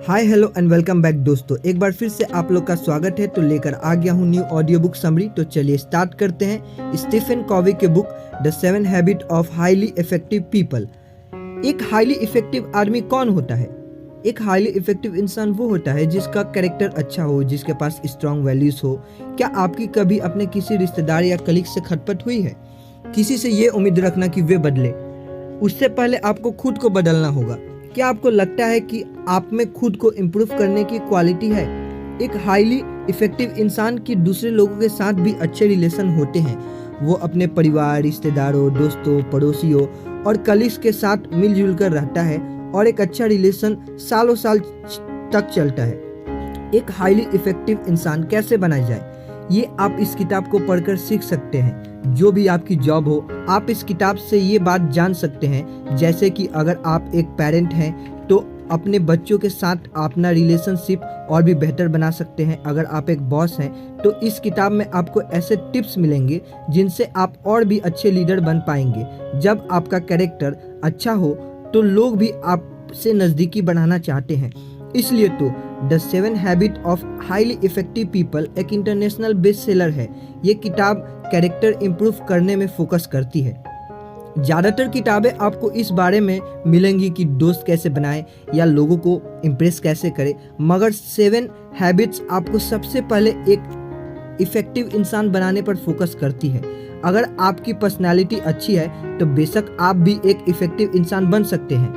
Hi hello and welcome back दोस्तों, एक बार फिर से आप लोग का स्वागत है। तो लेकर आ गया हूँ न्यू ऑडियो बुक समरी। तो चलिए स्टार्ट करते हैं स्टीफन कॉवी के book the 7 habit of highly effective people. एक हाईली इफेक्टिव आदमी कौन होता है? एक हाईली इफेक्टिव इंसान वो होता है जिसका कैरेक्टर अच्छा हो, जिसके पास स्ट्रॉन्ग वैल्यूज हो। क्या आपकी कभी अपने किसी रिश्तेदार या कलीग से खटपट हुई है? किसी से ये उम्मीद रखना कि वे बदले, उससे पहले आपको खुद को बदलना होगा। क्या आपको लगता है कि आप में खुद को इम्प्रूव करने की क्वालिटी है? एक हाईली इफेक्टिव इंसान की दूसरे लोगों के साथ भी अच्छे रिलेशन होते हैं। वो अपने परिवार, रिश्तेदारों, दोस्तों, पड़ोसियों और कलीग्स के साथ मिलजुल कर रहता है और एक अच्छा रिलेशन सालों साल तक चलता है। एक हाईली इफेक्टिव इंसान कैसे बनाया जाए, ये आप इस किताब को पढ़कर सीख सकते हैं। जो भी आपकी जॉब हो, आप इस किताब से ये बात जान सकते हैं। जैसे कि अगर आप एक पेरेंट हैं तो अपने बच्चों के साथ अपना रिलेशनशिप और भी बेहतर बना सकते हैं। अगर आप एक बॉस हैं तो इस किताब में आपको ऐसे टिप्स मिलेंगे जिनसे आप और भी अच्छे लीडर बन पाएंगे। जब आपका कैरेक्टर अच्छा हो तो लोग भी आपसे नज़दीकी बढ़ाना चाहते हैं। इसलिए तो the 7 habit of highly effective people एक इंटरनेशनल बेस्ट सेलर है। ये किताब कैरेक्टर इम्प्रूव करने में फोकस करती है। ज़्यादातर किताबें आपको इस बारे में मिलेंगी कि दोस्त कैसे बनाएं या लोगों को इम्प्रेस कैसे करें, मगर 7 हैबिट्स आपको सबसे पहले एक इफेक्टिव इंसान बनाने पर फोकस करती है। अगर आपकी पर्सनालिटी अच्छी है तो बेशक आप भी एक इफेक्टिव इंसान बन सकते हैं,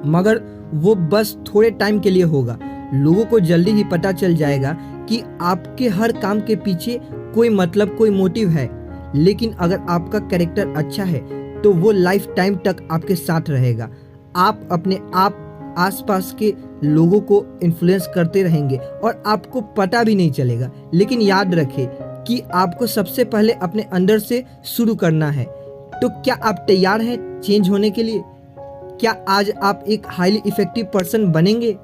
मगर वो बस थोड़े टाइम के लिए होगा। लोगों को जल्दी ही पता चल जाएगा कि आपके हर काम के पीछे कोई मतलब, कोई मोटिव है। लेकिन अगर आपका कैरेक्टर अच्छा है तो वो लाइफ टाइम तक आपके साथ रहेगा। आप अपने आप आसपास के लोगों को इन्फ्लुएंस करते रहेंगे और आपको पता भी नहीं चलेगा। लेकिन याद रखें कि आपको सबसे पहले अपने अंदर से शुरू करना है। तो क्या आप तैयार हैं चेंज होने के लिए? क्या आज आप एक हाईली इफेक्टिव पर्सन बनेंगे?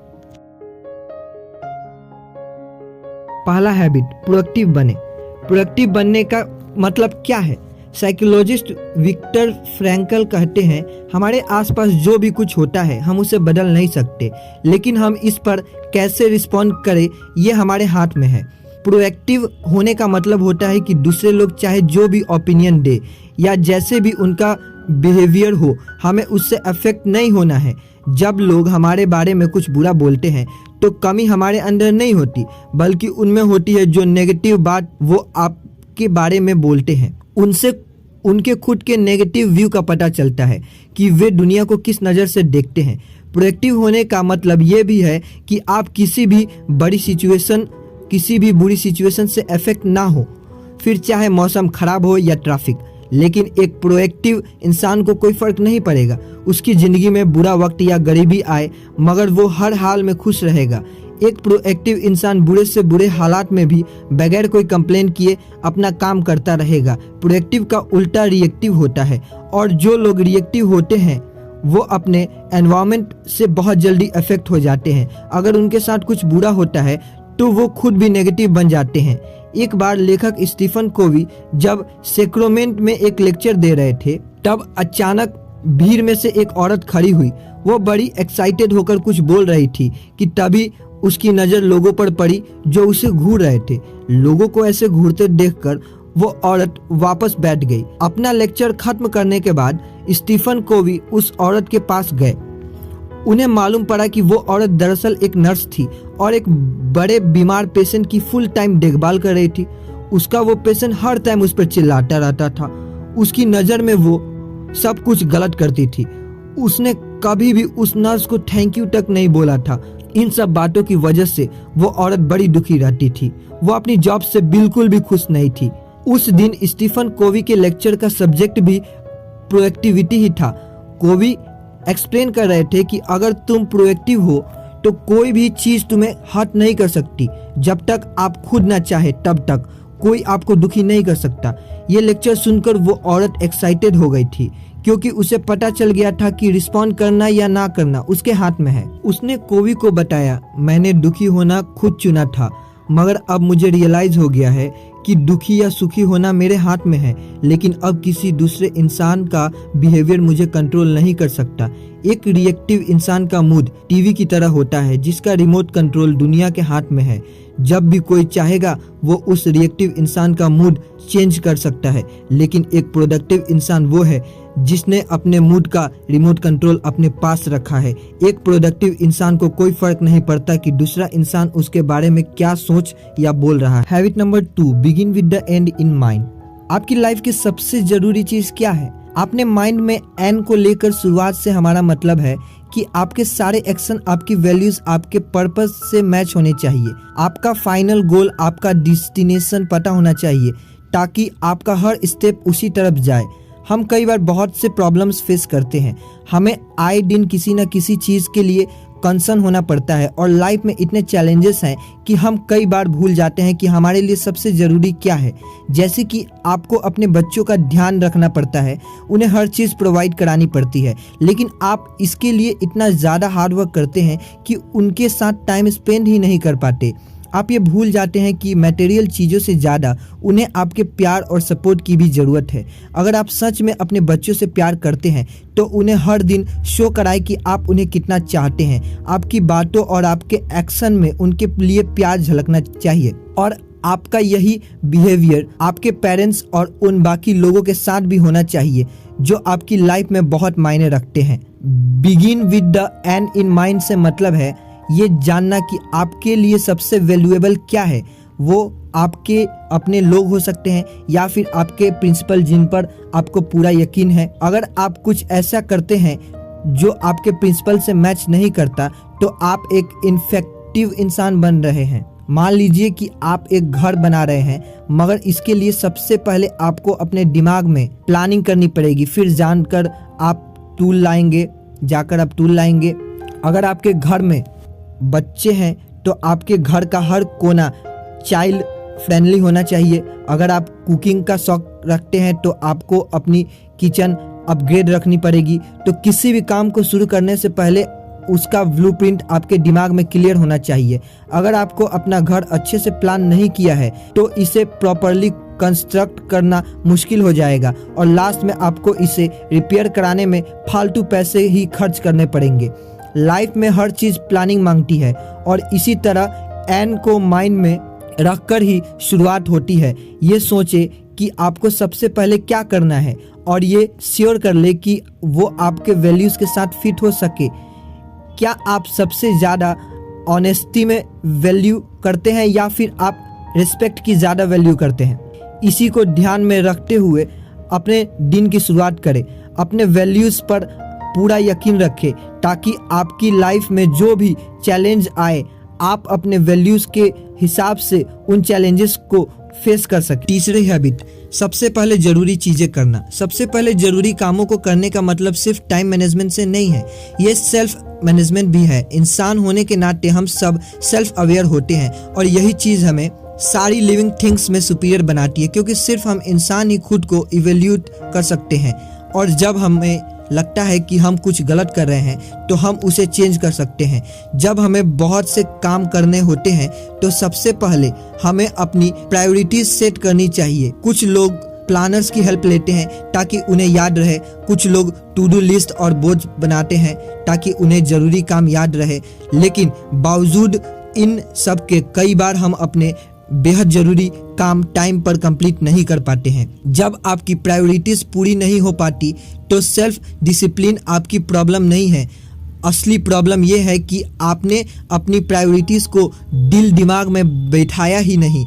पहला हैबिट, प्रोएक्टिव बने। प्रोएक्टिव बनने का मतलब क्या है? साइकोलॉजिस्ट विक्टर फ्रैंकल कहते हैं, हमारे आसपास जो भी कुछ होता है हम उसे बदल नहीं सकते, लेकिन हम इस पर कैसे रिस्पॉन्ड करें ये हमारे हाथ में है। प्रोएक्टिव होने का मतलब होता है कि दूसरे लोग चाहे जो भी ओपिनियन दे या जैसे भी उनका बिहेवियर हो, हमें उससे अफेक्ट नहीं होना है। जब लोग हमारे बारे में कुछ बुरा बोलते हैं तो कमी हमारे अंदर नहीं होती, बल्कि उनमें होती है। जो नेगेटिव बात वो आपके बारे में बोलते हैं, उनसे उनके खुद के नेगेटिव व्यू का पता चलता है कि वे दुनिया को किस नज़र से देखते हैं। प्रोएक्टिव होने का मतलब ये भी है कि आप किसी भी बुरी सिचुएशन से अफेक्ट ना हो, फिर चाहे मौसम खराब हो या ट्रैफिक। लेकिन एक प्रोएक्टिव इंसान को कोई फर्क नहीं पड़ेगा उसकी ज़िंदगी में बुरा वक्त या गरीबी आए, मगर वो हर हाल में खुश रहेगा। एक प्रोएक्टिव इंसान बुरे से बुरे हालात में भी बगैर कोई कंप्लेन किए अपना काम करता रहेगा। प्रोएक्टिव का उल्टा रिएक्टिव होता है, और जो लोग रिएक्टिव होते हैं वो अपने एनवायरनमेंट से बहुत जल्दी अफेक्ट हो जाते हैं। अगर उनके साथ कुछ बुरा होता है तो वो खुद भी नेगेटिव बन जाते हैं। एक बार लेखक स्टीफन कोवी जब सेक्रोमेंट में एक लेक्चर दे रहे थे, तब अचानक भीड़ में से एक औरत खड़ी हुई। वो बड़ी एक्साइटेड होकर कुछ बोल रही थी कि तभी उसकी नज़र लोगों पर पड़ी जो उसे घूर रहे थे। लोगों को ऐसे घूरते देखकर वो औरत वापस बैठ गई। अपना लेक्चर खत्म करने के बाद स्टीफन कोवी उस औरत के पास गए। उन्हें मालूम पड़ा कि वो औरत दरअसल एक नर्स थी और एक बड़े बीमार पेशेंट की फुल टाइम देखभाल कर रही थी। उसका वो पेशेंट हर टाइम उस पर चिल्लाता रहता था। उसकी नज़र में वो सब कुछ गलत करती थी। उसने कभी भी उस नर्स को थैंक यू तक नहीं बोला था। इन सब बातों की वजह से वो औरत बड़ी दुखी रहती थी। वो अपनी जॉब से बिल्कुल भी खुश नहीं थी। उस दिन स्टीफन कोवी के लेक्चर का सब्जेक्ट भी प्रोएक्टिविटी ही था। कोवी एक्सप्लेन कर रहे थे कि अगर तुम प्रोएक्टिव हो तो कोई भी चीज़ तुम्हें हर्ट नहीं कर सकती। जब तक आप खुद ना चाहे तब तक कोई आपको दुखी नहीं कर सकता। ये लेक्चर सुनकर वो औरत एक्साइटेड हो गई थी, क्योंकि उसे पता चल गया था कि रिस्पॉन्ड करना या ना करना उसके हाथ में है। उसने कोवी को बताया, मैंने दुखी होना खुद चुना था, मगर अब मुझे रियलाइज हो गया है कि दुखी या सुखी होना मेरे हाथ में है, लेकिन अब किसी दूसरे इंसान का बिहेवियर मुझे कंट्रोल नहीं कर सकता। एक रिएक्टिव इंसान का मूड टीवी की तरह होता है जिसका रिमोट कंट्रोल दुनिया के हाथ में है। जब भी कोई चाहेगा वो उस रिएक्टिव इंसान का मूड चेंज कर सकता है, लेकिन एक प्रोडक्टिव इंसान वो है जिसने अपने मूड का रिमोट कंट्रोल अपने पास रखा है। एक प्रोडक्टिव इंसान को कोई फर्क नहीं पड़ता कि दूसरा इंसान उसके बारे में क्या सोच या बोल रहा है। Habit number 2, begin with the and in mind. आपकी लाइफ की सबसे जरूरी चीज क्या है? आपने माइंड में एंड को लेकर शुरुआत से हमारा मतलब है कि आपके सारे एक्शन, आपकी वैल्यूज, आपके पर्पस से मैच होने चाहिए। आपका फाइनल गोल, आपका डेस्टिनेशन पता होना चाहिए ताकि आपका हर स्टेप उसी तरफ जाए। हम कई बार बहुत से प्रॉब्लम्स फेस करते हैं, हमें आए दिन किसी न किसी चीज़ के लिए कंसर्न होना पड़ता है और लाइफ में इतने चैलेंजेस हैं कि हम कई बार भूल जाते हैं कि हमारे लिए सबसे ज़रूरी क्या है। जैसे कि आपको अपने बच्चों का ध्यान रखना पड़ता है, उन्हें हर चीज़ प्रोवाइड करानी पड़ती है, लेकिन आप इसके लिए इतना ज़्यादा हार्ड वर्क करते हैं कि उनके साथ टाइम स्पेंड ही नहीं कर पाते। आप ये भूल जाते हैं कि मटेरियल चीज़ों से ज़्यादा उन्हें आपके प्यार और सपोर्ट की भी ज़रूरत है। अगर आप सच में अपने बच्चों से प्यार करते हैं तो उन्हें हर दिन शो कराएं कि आप उन्हें कितना चाहते हैं। आपकी बातों और आपके एक्शन में उनके लिए प्यार झलकना चाहिए और आपका यही बिहेवियर आपके पेरेंट्स और उन बाकी लोगों के साथ भी होना चाहिए जो आपकी लाइफ में बहुत मायने रखते हैं। Begin with the and in mind से मतलब है ये जानना कि आपके लिए सबसे वैल्यूएबल क्या है। वो आपके अपने लोग हो सकते हैं या फिर आपके प्रिंसिपल जिन पर आपको पूरा यकीन है। अगर आप कुछ ऐसा करते हैं जो आपके प्रिंसिपल से मैच नहीं करता तो आप एक इनफेक्टिव इंसान बन रहे हैं। मान लीजिए कि आप एक घर बना रहे हैं, मगर इसके लिए सबसे पहले आपको अपने दिमाग में प्लानिंग करनी पड़ेगी, फिर जाकर आप टूल लाएंगे। अगर आपके घर में बच्चे हैं तो आपके घर का हर कोना चाइल्ड फ्रेंडली होना चाहिए। अगर आप कुकिंग का शौक रखते हैं तो आपको अपनी किचन अपग्रेड रखनी पड़ेगी। तो किसी भी काम को शुरू करने से पहले उसका ब्लूप्रिंट आपके दिमाग में क्लियर होना चाहिए। अगर आपको अपना घर अच्छे से प्लान नहीं किया है तो इसे प्रॉपरली कंस्ट्रक्ट करना मुश्किल हो जाएगा और लास्ट में आपको इसे रिपेयर कराने में फालतू पैसे ही खर्च करने पड़ेंगे। लाइफ में हर चीज़ प्लानिंग मांगती है और इसी तरह एंड को माइंड में रखकर ही शुरुआत होती है। ये सोचे कि आपको सबसे पहले क्या करना है और ये श्योर कर ले कि वो आपके वैल्यूज़ के साथ फिट हो सके। क्या आप सबसे ज़्यादा ऑनेस्टी में वैल्यू करते हैं या फिर आप रिस्पेक्ट की ज़्यादा वैल्यू करते हैं? इसी को ध्यान में रखते हुए अपने दिन की शुरुआत करें। अपने वैल्यूज़ पर पूरा यकीन रखें ताकि आपकी लाइफ में जो भी चैलेंज आए आप अपने वैल्यूज़ के हिसाब से उन चैलेंजेस को फेस कर सकें। तीसरी हैबिट, सबसे पहले ज़रूरी चीज़ें करना। सबसे पहले ज़रूरी कामों को करने का मतलब सिर्फ टाइम मैनेजमेंट से नहीं है, ये सेल्फ मैनेजमेंट भी है। इंसान होने के नाते हम सब सेल्फ अवेयर होते हैं और यही चीज़ हमें सारी लिविंग थिंग्स में सुपीरियर बनाती है, क्योंकि सिर्फ हम इंसान ही खुद को इवेल्यूट कर सकते हैं और जब हमें लगता है कि हम कुछ गलत कर रहे हैं तो हम उसे चेंज कर सकते हैं। जब हमें बहुत से काम करने होते हैं तो सबसे पहले हमें अपनी प्रायोरिटीज सेट करनी चाहिए। कुछ लोग प्लानर्स की हेल्प लेते हैं ताकि उन्हें याद रहे, कुछ लोग टू डू लिस्ट और बोर्ड बनाते हैं ताकि उन्हें ज़रूरी काम याद रहे, लेकिन बावजूद इन सब के कई बार हम अपने बेहद ज़रूरी काम टाइम पर कंप्लीट नहीं कर पाते हैं। जब आपकी प्रायोरिटीज़ पूरी नहीं हो पाती तो सेल्फ डिसिप्लिन आपकी प्रॉब्लम नहीं है, असली प्रॉब्लम यह है कि आपने अपनी प्रायोरिटीज़ को दिल दिमाग में बैठाया ही नहीं।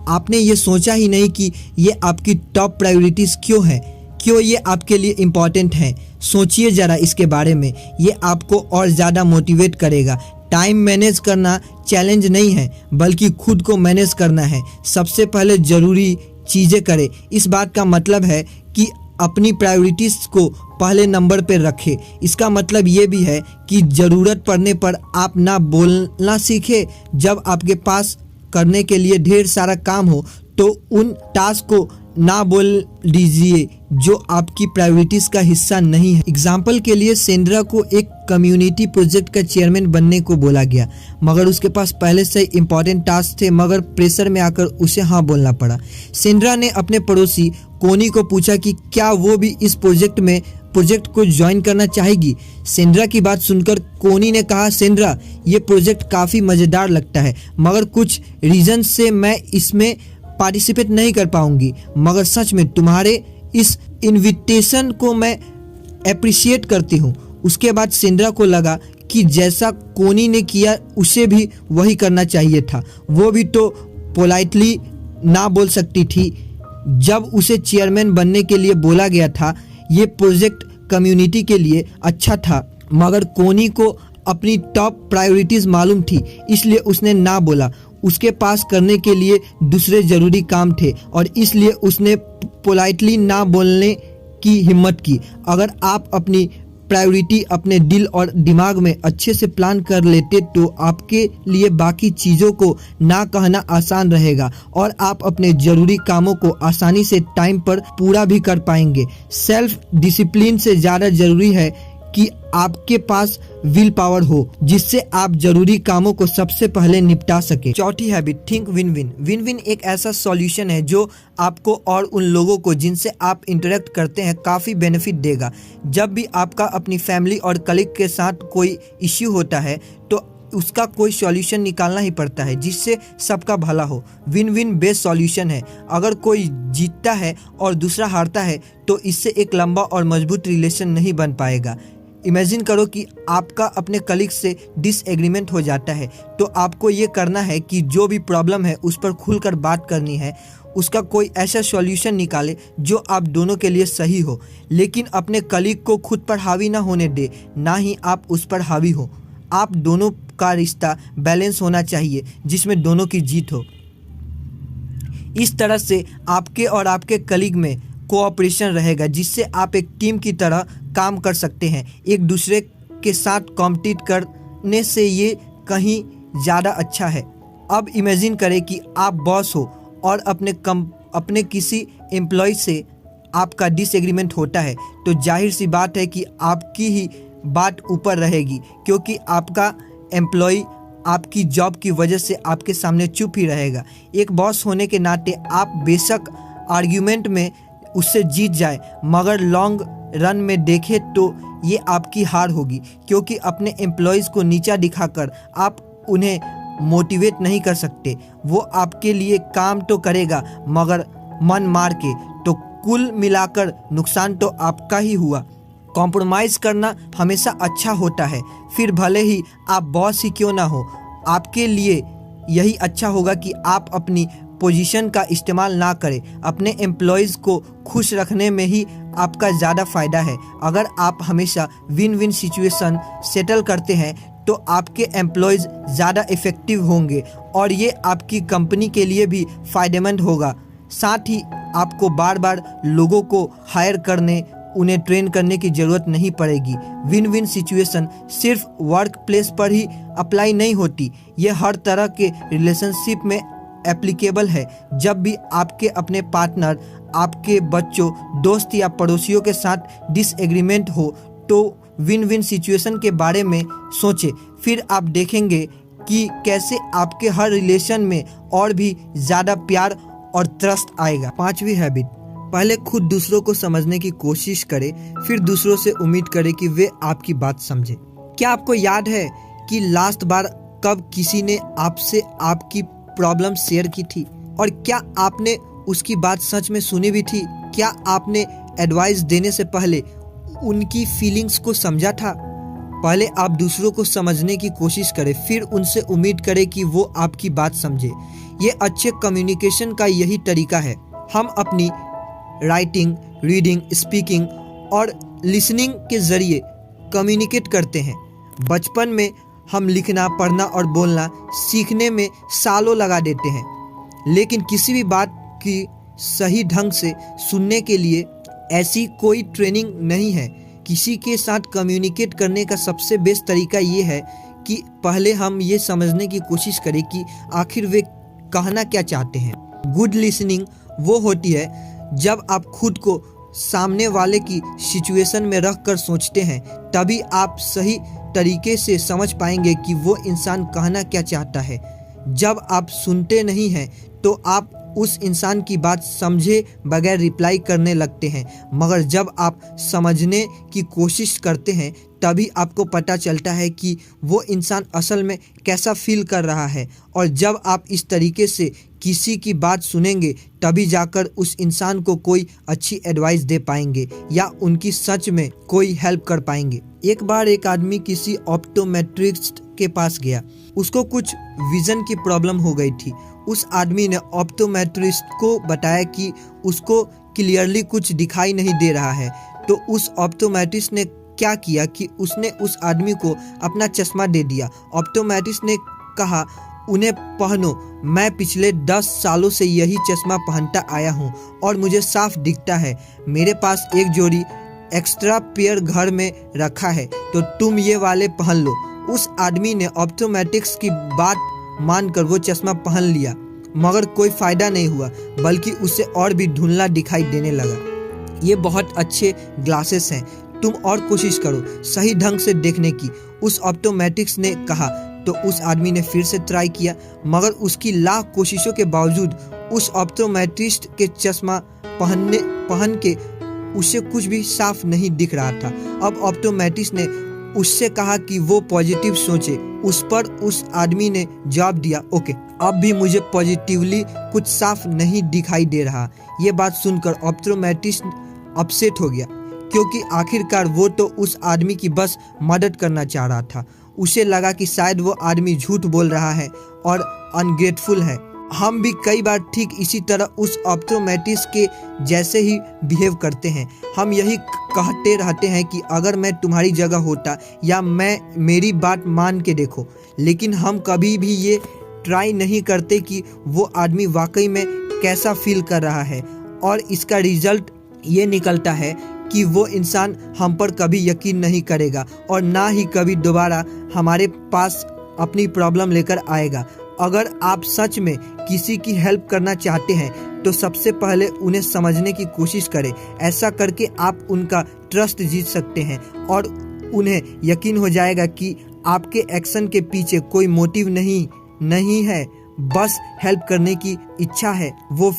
आपने ये सोचा ही नहीं कि ये आपकी टॉप प्रायोरिटीज़ क्यों है, क्यों ये आपके लिए इम्पॉर्टेंट है। सोचिए ज़रा इसके बारे में, ये आपको और ज़्यादा मोटिवेट करेगा। टाइम मैनेज करना चैलेंज नहीं है बल्कि खुद को मैनेज करना है। सबसे पहले ज़रूरी चीज़ें करें। इस बात का मतलब है कि अपनी प्रायोरिटीज़ को पहले नंबर पर रखें। इसका मतलब ये भी है कि ज़रूरत पड़ने पर आप ना बोलना सीखें। जब आपके पास करने के लिए ढेर सारा काम हो तो उन टास्क को ना बोल दीजिए जो आपकी प्रायोरिटीज का हिस्सा नहीं है। एग्जाम्पल के लिए सेंड्रा को एक कम्युनिटी प्रोजेक्ट का चेयरमैन बनने को बोला गया, मगर उसके पास पहले से ही इंपॉर्टेंट टास्क थे, मगर प्रेशर में आकर उसे हाँ बोलना पड़ा। सेंड्रा ने अपने पड़ोसी कोनी को पूछा कि क्या वो भी इस प्रोजेक्ट को ज्वाइन करना चाहेगी। सेंड्रा की बात सुनकर कोनी ने कहा, सेंड्रा ये प्रोजेक्ट काफ़ी मज़ेदार लगता है, मगर कुछ रीज़न से मैं इसमें पार्टिसिपेट नहीं कर पाऊंगी, मगर सच में तुम्हारे इस इनविटेशन को मैं अप्रिशिएट करती हूँ। उसके बाद सेंड्रा को लगा कि जैसा कोनी ने किया उसे भी वही करना चाहिए था। वो भी तो पोलाइटली ना बोल सकती थी जब उसे चेयरमैन बनने के लिए बोला गया था। ये प्रोजेक्ट कम्युनिटी के लिए अच्छा था, मगर कोनी को अपनी टॉप प्रायोरिटीज़ मालूम थी, इसलिए उसने ना बोला। उसके पास करने के लिए दूसरे ज़रूरी काम थे और इसलिए उसने पोलाइटली ना बोलने की हिम्मत की। अगर आप अपनी प्रायोरिटी अपने दिल और दिमाग में अच्छे से प्लान कर लेते तो आपके लिए बाकी चीज़ों को ना कहना आसान रहेगा और आप अपने ज़रूरी कामों को आसानी से टाइम पर पूरा भी कर पाएंगे। सेल्फ डिसिप्लिन से ज़्यादा ज़रूरी है कि आपके पास विल पावर हो जिससे आप जरूरी कामों को सबसे पहले निपटा सके। चौथी habit, think win win. Win win एक ऐसा सॉल्यूशन है जो आपको और उन लोगों को जिनसे आप इंटरेक्ट करते हैं काफ़ी बेनिफिट देगा। जब भी आपका अपनी फैमिली और कलीग के साथ कोई इश्यू होता है तो उसका कोई सॉल्यूशन निकालना ही पड़ता है जिससे सबका भला हो। विन विन बेस्ट सॉल्यूशन है। अगर कोई जीतता है और दूसरा हारता है तो इससे एक लंबा और मजबूत रिलेशन नहीं बन पाएगा। इमेजिन करो कि आपका अपने कलीग से डिसएग्रीमेंट हो जाता है तो आपको ये करना है कि जो भी प्रॉब्लम है उस पर खुलकर बात करनी है, उसका कोई ऐसा सॉल्यूशन निकाले जो आप दोनों के लिए सही हो, लेकिन अपने कलीग को खुद पर हावी ना होने दे, ना ही आप उस पर हावी हो। आप दोनों का रिश्ता बैलेंस होना चाहिए जिसमें दोनों की जीत हो। इस तरह से आपके और आपके कलीग में कोऑपरेशन रहेगा जिससे आप एक टीम की तरह काम कर सकते हैं। एक दूसरे के साथ कॉम्पिट करने से ये कहीं ज़्यादा अच्छा है। अब इमेजिन करें कि आप बॉस हो और अपने किसी एम्प्लॉय से आपका डिसएग्रीमेंट होता है तो जाहिर सी बात है कि आपकी ही बात ऊपर रहेगी, क्योंकि आपका एम्प्लॉय आपकी जॉब की वजह से आपके सामने चुप ही रहेगा। एक बॉस होने के नाते आप बेशक आर्ग्यूमेंट में उससे जीत जाए, मगर लॉन्ग रन में देखें तो ये आपकी हार होगी, क्योंकि अपने एम्प्लॉयज़ को नीचा दिखाकर आप उन्हें मोटिवेट नहीं कर सकते। वो आपके लिए काम तो करेगा मगर मन मार के, तो कुल मिलाकर नुकसान तो आपका ही हुआ। कॉम्प्रोमाइज़ करना हमेशा अच्छा होता है, फिर भले ही आप बॉस ही क्यों ना हो। आपके लिए यही अच्छा होगा कि आप अपनी पोजीशन का इस्तेमाल ना करें। अपने एम्प्लॉयज़ को खुश रखने में ही आपका ज़्यादा फ़ायदा है। अगर आप हमेशा विन विन सिचुएशन सेटल करते हैं तो आपके एम्प्लॉयज़ ज़्यादा इफ़ेक्टिव होंगे और ये आपकी कंपनी के लिए भी फ़ायदेमंद होगा। साथ ही आपको बार बार लोगों को हायर करने, उन्हें ट्रेन करने की ज़रूरत नहीं पड़ेगी। विन विन सिचुएशन सिर्फ वर्क प्लेस पर ही अप्लाई नहीं होती, ये हर तरह के रिलेशनशिप में एप्लीकेबल है। जब भी आपके अपने पार्टनर, आपके बच्चों, दोस्त या पड़ोसियों के साथ डिसएग्रीमेंट हो तो विन विन सिचुएशन के बारे में सोचें। फिर आप देखेंगे कि कैसे आपके हर रिलेशन में और भी ज़्यादा प्यार और ट्रस्ट आएगा। पांचवी हैबिट, पहले खुद दूसरों को समझने की कोशिश करें, फिर दूसरों से उम्मीद करें कि वे आपकी बात समझें। क्या आपको याद है कि लास्ट बार कब किसी ने आपसे आपकी प्रॉब्लम शेयर की थी और क्या आपने उसकी बात सच में सुनी भी थी? क्या आपने एडवाइस देने से पहले उनकी फीलिंग्स को समझा था? पहले आप दूसरों को समझने की कोशिश करें, फिर उनसे उम्मीद करें कि वो आपकी बात समझे। ये अच्छे कम्युनिकेशन का यही तरीका है। हम अपनी राइटिंग, रीडिंग, स्पीकिंग और लिसनिंग के ज़रिए कम्युनिकेट करते हैं। बचपन में हम लिखना, पढ़ना और बोलना सीखने में सालों लगा देते हैं, लेकिन किसी भी बात की सही ढंग से सुनने के लिए ऐसी कोई ट्रेनिंग नहीं है। किसी के साथ कम्युनिकेट करने का सबसे बेस्ट तरीका ये है कि पहले हम ये समझने की कोशिश करें कि आखिर वे कहना क्या चाहते हैं। गुड लिसनिंग वो होती है जब आप खुद को सामने वाले की सिचुएशन में रख कर सोचते हैं, तभी आप सही तरीके से समझ पाएंगे कि वो इंसान कहना क्या चाहता है। जब आप सुनते नहीं हैं तो आप उस इंसान की बात समझे बगैर रिप्लाई करने लगते हैं, मगर जब आप समझने की कोशिश करते हैं तभी आपको पता चलता है कि वो इंसान असल में कैसा फील कर रहा है। और जब आप इस तरीके से किसी की बात सुनेंगे तभी जाकर उस इंसान को कोई अच्छी एडवाइस दे पाएंगे या उनकी सच में कोई हेल्प कर पाएंगे। एक बार एक आदमी किसी ऑप्टोमेट्रिस्ट के पास गया। उसको कुछ विजन की प्रॉब्लम हो गई थी। उस आदमी ने ऑप्टोमेट्रिस्ट को बताया कि उसको क्लियरली कुछ दिखाई नहीं दे रहा है। तो उस ऑप्टोमेट्रिस्ट ने क्या किया कि उसने उस आदमी को अपना चश्मा दे दिया। ऑप्टोमेट्रिस्ट ने कहा, उन्हें पहनो, मैं पिछले 10 सालों से यही चश्मा पहनता आया हूँ और मुझे साफ दिखता है। मेरे पास एक जोड़ी एक्स्ट्रा पेयर घर में रखा है, तो तुम ये वाले पहन लो। उस आदमी ने ऑप्टोमेट्रिक्स की बात मानकर वो चश्मा पहन लिया, मगर कोई फायदा नहीं हुआ, बल्कि उसे और भी धुंधला दिखाई देने लगा। ये बहुत अच्छे ग्लासेस हैं, तुम और कोशिश करो सही ढंग से देखने की, उस ऑप्टोमेट्रिक्स ने कहा। तो उस आदमी ने फिर से ट्राई किया, मगर उसकी लाख कोशिशों के बावजूद उस ऑप्टोमेट्रिस्ट के चश्मा पहन के उसे कुछ भी साफ नहीं दिख रहा था। अब ऑप्टोमेट्रिस्ट ने उससे कहा कि वो पॉजिटिव सोचे। उस पर उस आदमी ने जवाब दिया, ओके, अब भी मुझे पॉजिटिवली कुछ साफ नहीं दिखाई दे रहा। ये बात सुनकर ऑप्टोमेट्रिस्ट अपसेट हो गया, क्योंकि आखिरकार वो तो उस आदमी की बस मदद करना चाह रहा था। उसे लगा कि शायद वो आदमी झूठ बोल रहा है और अनग्रेटफुल है। हम भी कई बार ठीक इसी तरह उस ऑप्टोमेट्रिस्ट के जैसे ही बिहेव करते हैं। हम यही कहते रहते हैं कि अगर मैं तुम्हारी जगह होता, या मेरी बात मान के देखो, लेकिन हम कभी भी ये ट्राई नहीं करते कि वो आदमी वाकई में कैसा फील कर रहा है। और इसका रिजल्ट ये निकलता है कि वो इंसान हम पर कभी यकीन नहीं करेगा और ना ही कभी दोबारा हमारे पास अपनी प्रॉब्लम लेकर आएगा। अगर आप सच में किसी की हेल्प करना चाहते हैं तो सबसे पहले उन्हें समझने की कोशिश करें। ऐसा करके आप उनका ट्रस्ट जीत सकते हैं और उन्हें यकीन हो जाएगा कि आपके एक्शन के पीछे कोई मोटिव नहीं है, बस हेल्प करने की इच्छा है। वो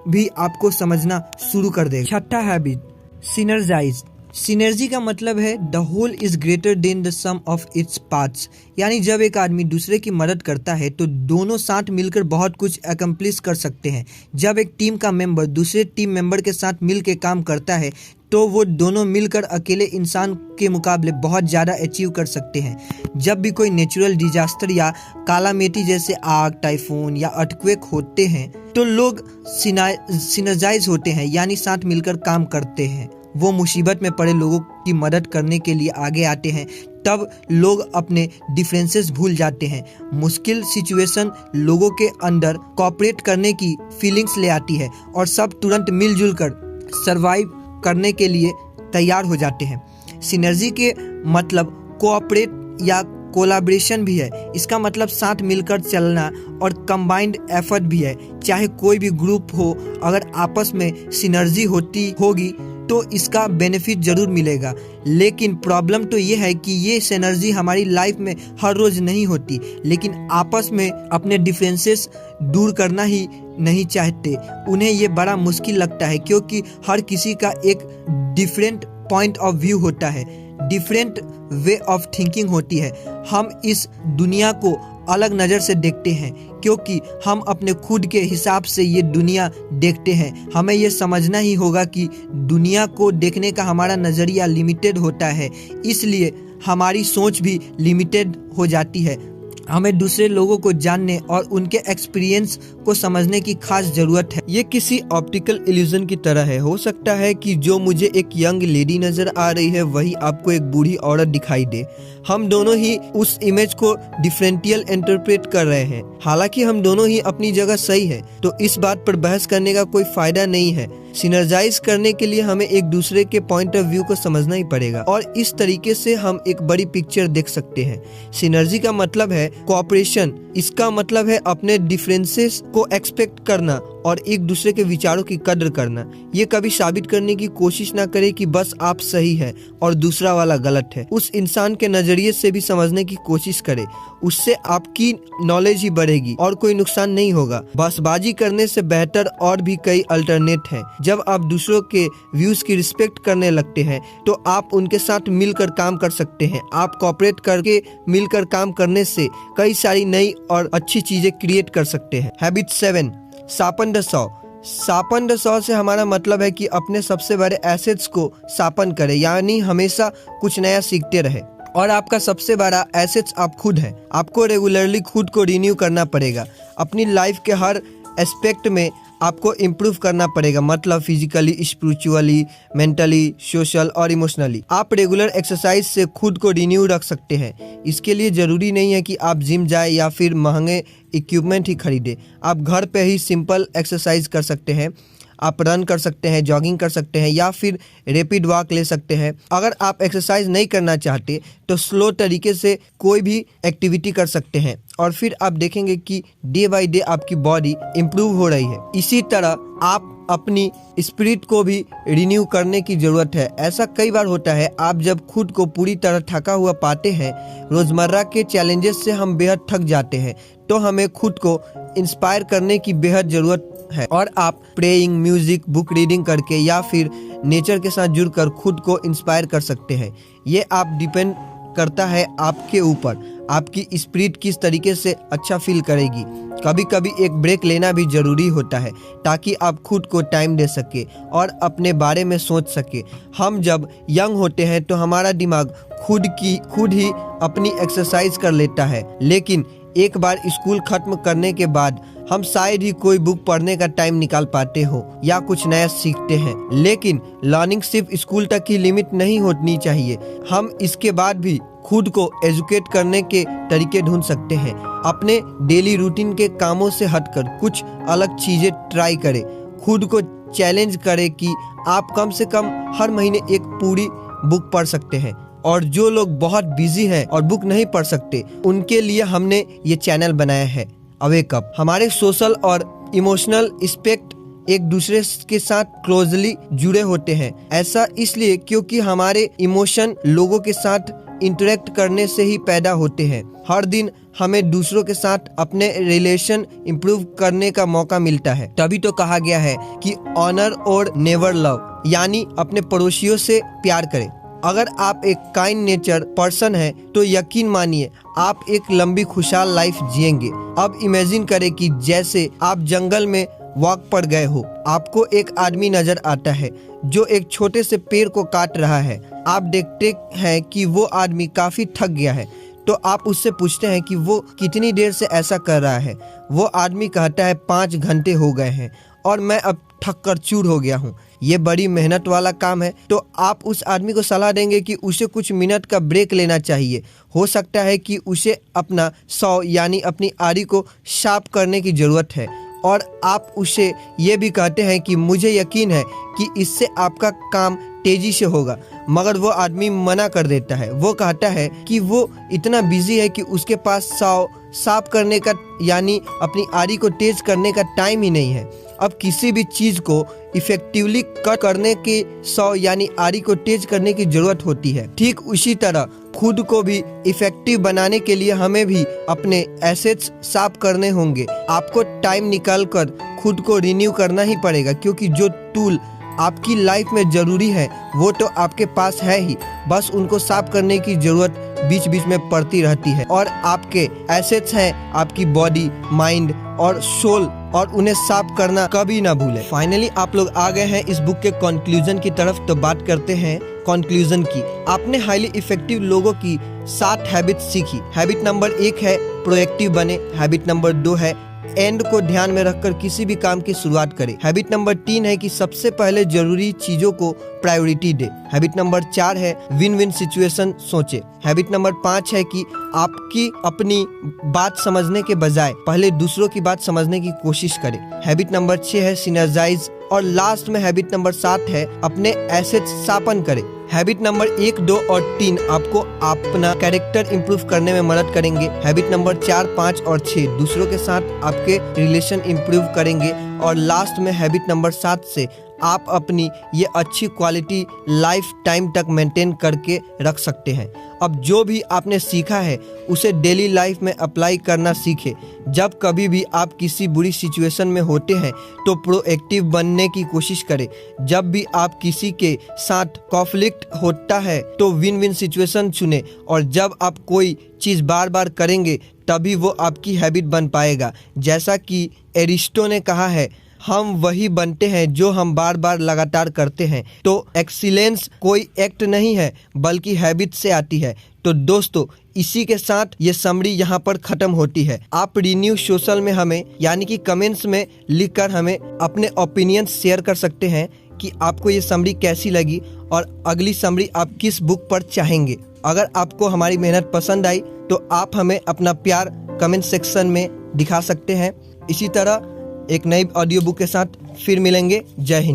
भी आपको समझना शुरू कर देगा। छठा हैबिट, सिनर्जाइज। सिनर्जी का मतलब है the whole is greater than the sum of its parts. यानी जब एक आदमी दूसरे की मदद करता है तो दोनों साथ मिलकर बहुत कुछ अकम्प्लिश कर सकते हैं। जब एक टीम का मेंबर दूसरे टीम मेंबर के साथ मिलकर काम करता है तो वो दोनों मिलकर अकेले इंसान के मुकाबले बहुत ज़्यादा अचीव कर सकते हैं। जब भी कोई नेचुरल डिजास्टर या कालामिटी जैसे आग, टाइफून या अर्थक्वेक होते हैं तो लोग सिनर्जाइज होते हैं, यानी साथ मिलकर काम करते हैं। वो मुसीबत में पड़े लोगों की मदद करने के लिए आगे आते हैं। तब लोग अपने डिफरेंसेस भूल जाते हैं। मुश्किल सिचुएशन लोगों के अंदर कोऑपरेट करने की फीलिंग्स ले आती है और सब तुरंत मिलजुल कर सर्वाइव करने के लिए तैयार हो जाते हैं। सिनर्जी के मतलब कोऑपरेट या कोलैबोरेशन भी है। इसका मतलब साथ मिलकर चलना और कंबाइंड एफर्ट भी है। चाहे कोई भी ग्रुप हो, अगर आपस में सिनर्जी होगी तो इसका बेनिफिट जरूर मिलेगा। लेकिन प्रॉब्लम तो ये है कि ये सिनर्जी हमारी लाइफ में हर रोज नहीं होती, लेकिन आपस में अपने डिफरेंसेस दूर करना ही नहीं चाहते। उन्हें ये बड़ा मुश्किल लगता है क्योंकि हर किसी का एक डिफरेंट पॉइंट ऑफ व्यू होता है, डिफरेंट वे ऑफ थिंकिंग होती है। हम इस दुनिया को अलग नज़र से देखते हैं क्योंकि हम अपने खुद के हिसाब से ये दुनिया देखते हैं। हमें ये समझना ही होगा कि दुनिया को देखने का हमारा नज़रिया लिमिटेड होता है, इसलिए हमारी सोच भी लिमिटेड हो जाती है। हमें दूसरे लोगों को जानने और उनके एक्सपीरियंस को समझने की खास जरूरत है। ये किसी ऑप्टिकल इल्यूजन की तरह है। हो सकता है कि जो मुझे एक यंग लेडी नजर आ रही है वही आपको एक बूढ़ी औरत दिखाई दे। हम दोनों ही उस इमेज को डिफरेंटियल इंटरप्रेट कर रहे हैं। हालांकि हम दोनों ही अपनी जगह सही है, तो इस बात पर बहस करने का कोई फायदा नहीं है। सिनर्जाइज करने के लिए हमें एक दूसरे के पॉइंट ऑफ व्यू को समझना ही पड़ेगा और इस तरीके से हम एक बड़ी पिक्चर देख सकते हैं। सिनर्जी का मतलब है कोऑपरेशन, इसका मतलब है अपने डिफरेंसेस को एक्सपेक्ट करना और एक दूसरे के विचारों की कद्र करना। ये कभी साबित करने की कोशिश ना करे कि बस आप सही है और दूसरा वाला गलत है। उस इंसान के नजरिए से भी समझने की कोशिश करे, उससे आपकी नॉलेज ही बढ़ेगी और कोई नुकसान नहीं होगा। बसबाजी करने से बेहतर और भी कई अल्टरनेट हैं। जब आप दूसरों के व्यूज की रिस्पेक्ट करने लगते हैं तो आप उनके साथ मिलकर काम कर सकते हैं। आप कोऑपरेट करके मिलकर काम करने से कई सारी नई और अच्छी चीजें क्रिएट कर सकते हैं। Habit 7, sharpen the saw. Sharpen the saw से हमारा मतलब है कि अपने सबसे बड़े एसेट्स को शार्पन करें, यानी हमेशा कुछ नया सीखते रहे। और आपका सबसे बड़ा एसेट्स आप खुद हैं। आपको रेगुलरली खुद को रिन्यू करना पड़ेगा। अपनी लाइफ के हर एस्पेक्ट में आपको इम्प्रूव करना पड़ेगा, मतलब फिजिकली, स्पिरिचुअली, मेंटली, सोशल और इमोशनली। आप रेगुलर एक्सरसाइज से खुद को रिन्यू रख सकते हैं। इसके लिए ज़रूरी नहीं है कि आप जिम जाए या फिर महंगे इक्विपमेंट ही खरीदें। आप घर पे ही सिंपल एक्सरसाइज कर सकते हैं। आप रन कर सकते हैं, जॉगिंग कर सकते हैं या फिर रैपिड वॉक ले सकते हैं। अगर आप एक्सरसाइज नहीं करना चाहते तो स्लो तरीके से कोई भी एक्टिविटी कर सकते हैं और फिर आप देखेंगे कि डे बाय डे आपकी बॉडी इम्प्रूव हो रही है। इसी तरह आप अपनी स्पिरिट को भी रिन्यू करने की ज़रूरत है। ऐसा कई बार होता है, आप जब खुद को पूरी तरह थका हुआ पाते हैं, रोज़मर्रा के चैलेंजेस से हम बेहद थक जाते हैं, तो हमें खुद को इंस्पायर करने की बेहद ज़रूरत है। और आप प्रेइंग, म्यूजिक, बुक रीडिंग करके या फिर नेचर के साथ जुड़कर खुद को इंस्पायर कर सकते हैं। ये आप डिपेंड करता है आपके ऊपर, आपकी स्पिरिट किस तरीके से अच्छा फील करेगी। कभी कभी एक ब्रेक लेना भी ज़रूरी होता है ताकि आप खुद को टाइम दे सके और अपने बारे में सोच सके। हम जब यंग होते हैं तो हमारा दिमाग खुद ही अपनी एक्सरसाइज कर लेता है, लेकिन एक बार स्कूल खत्म करने के बाद हम शायद ही कोई बुक पढ़ने का टाइम निकाल पाते हो या कुछ नया सीखते हैं। लेकिन लर्निंग सिर्फ स्कूल तक ही लिमिट नहीं होनी चाहिए। हम इसके बाद भी खुद को एजुकेट करने के तरीके ढूंढ सकते हैं। अपने डेली रूटीन के कामों से हटकर कुछ अलग चीजें ट्राई करें। खुद को चैलेंज करें कि आप कम से कम हर महीने एक पूरी बुक पढ़ सकते हैं। और जो लोग बहुत बिजी हैं और बुक नहीं पढ़ सकते, उनके लिए हमने ये चैनल बनाया है अवेक अप। हमारे सोशल और इमोशनल एस्पेक्ट एक दूसरे के साथ क्लोजली जुड़े होते हैं। ऐसा इसलिए क्योंकि हमारे इमोशन लोगों के साथ इंटरेक्ट करने से ही पैदा होते हैं। हर दिन हमें दूसरों के साथ अपने रिलेशन इंप्रूव करने का मौका मिलता है। तभी तो कहा गया है कि ऑनर और नेवर लव, यानी अपने पड़ोसियों से प्यार करें। अगर आप एक काइंड नेचर पर्सन हैं तो यकीन मानिए आप एक लंबी खुशहाल लाइफ जिएंगे। अब इमेजिन करें कि जैसे आप जंगल में वॉक पर गए हो, आपको एक आदमी नजर आता है जो एक छोटे से पेड़ को काट रहा है। आप देखते हैं कि वो आदमी काफी थक गया है, तो आप उससे पूछते हैं कि वो कितनी देर से ऐसा कर रहा है। वो आदमी कहता है 5 घंटे हो गए हैं और मैं अब थक कर चूर हो गया हूँ। ये बड़ी मेहनत वाला काम है। तो आप उस आदमी को सलाह देंगे कि उसे कुछ मिनट का ब्रेक लेना चाहिए। हो सकता है कि उसे अपना सॉ यानी अपनी आरी को शार्प करने की ज़रूरत है। और आप उसे ये भी कहते हैं कि मुझे यकीन है कि इससे आपका काम तेजी से होगा, मगर वो आदमी मना कर देता है। वो कहता है कि वो इतना बिजी है कि उसके पास सॉ साफ करने का यानी अपनी आरी को तेज करने का टाइम ही नहीं है। अब किसी भी चीज को इफेक्टिवली कट करने के सॉ यानी आरी को तेज करने की जरूरत होती है। ठीक उसी तरह खुद को भी इफेक्टिव बनाने के लिए हमें भी अपने एसेट्स साफ करने होंगे। आपको टाइम निकालकर खुद को रिन्यू करना ही पड़ेगा, क्योंकि जो टूल आपकी लाइफ में जरूरी है वो तो आपके पास है ही, बस उनको साफ करने की जरूरत बीच बीच में पड़ती रहती है। और आपके एसेट्स हैं आपकी बॉडी, माइंड और सोल, और उन्हें साफ करना कभी ना भूलें। फाइनली आप लोग आ गए हैं इस बुक के कंक्लूजन की तरफ, तो बात करते हैं कंक्लूजन की। आपने हाईली इफेक्टिव लोगों की 7 हैबिट सीखी। हैबिट नंबर 1 है प्रोएक्टिव बने। हैबिट नंबर 2 है एंड को ध्यान में रखकर किसी भी काम की शुरुआत करें। हैबिट नंबर 3 है कि सबसे पहले जरूरी चीजों को प्रायोरिटी दे। हैबिट नंबर 4 है विन विन सिचुएशन सोचे। हैबिट नंबर 5 है कि आपकी अपनी बात समझने के बजाय पहले दूसरों की बात समझने की कोशिश करें। हैबिट नंबर 6 है सिनर्जाइज। और लास्ट में हैबिट नंबर 7 है अपने एसेट्स शार्पन करें। हैबिट नंबर 1, 2 और 3 आपको अपना कैरेक्टर इंप्रूव करने में मदद करेंगे। हैबिट नंबर 4, 5 और 6 दूसरों के साथ आपके रिलेशन इंप्रूव करेंगे। और लास्ट में हैबिट नंबर 7 से आप अपनी ये अच्छी क्वालिटी लाइफ टाइम तक मेंटेन करके रख सकते हैं। अब जो भी आपने सीखा है उसे डेली लाइफ में अप्लाई करना सीखें। जब कभी भी आप किसी बुरी सिचुएशन में होते हैं तो प्रोएक्टिव बनने की कोशिश करें। जब भी आप किसी के साथ कॉन्फ्लिक्ट होता है तो विन विन सिचुएशन चुनें। और जब आप कोई चीज़ बार बार करेंगे तभी वो आपकी हैबिट बन पाएगा। जैसा कि एरिस्टो ने कहा है, हम वही बनते हैं जो हम बार बार लगातार करते हैं। तो एक्सीलेंस कोई एक्ट नहीं है बल्कि हैबिट से आती है। तो दोस्तों, इसी के साथ ये समरी यहाँ पर खत्म होती है। आप रिन्यू सोशल में हमें यानी कि कमेंट्स में लिखकर हमें अपने ओपिनियन शेयर कर सकते हैं कि आपको ये समरी कैसी लगी और अगली समरी आप किस बुक पर चाहेंगे। अगर आपको हमारी मेहनत पसंद आई तो आप हमें अपना प्यार कमेंट सेक्शन में दिखा सकते हैं। इसी तरह एक नई ऑडियो बुक के साथ फिर मिलेंगे। जय हिंद।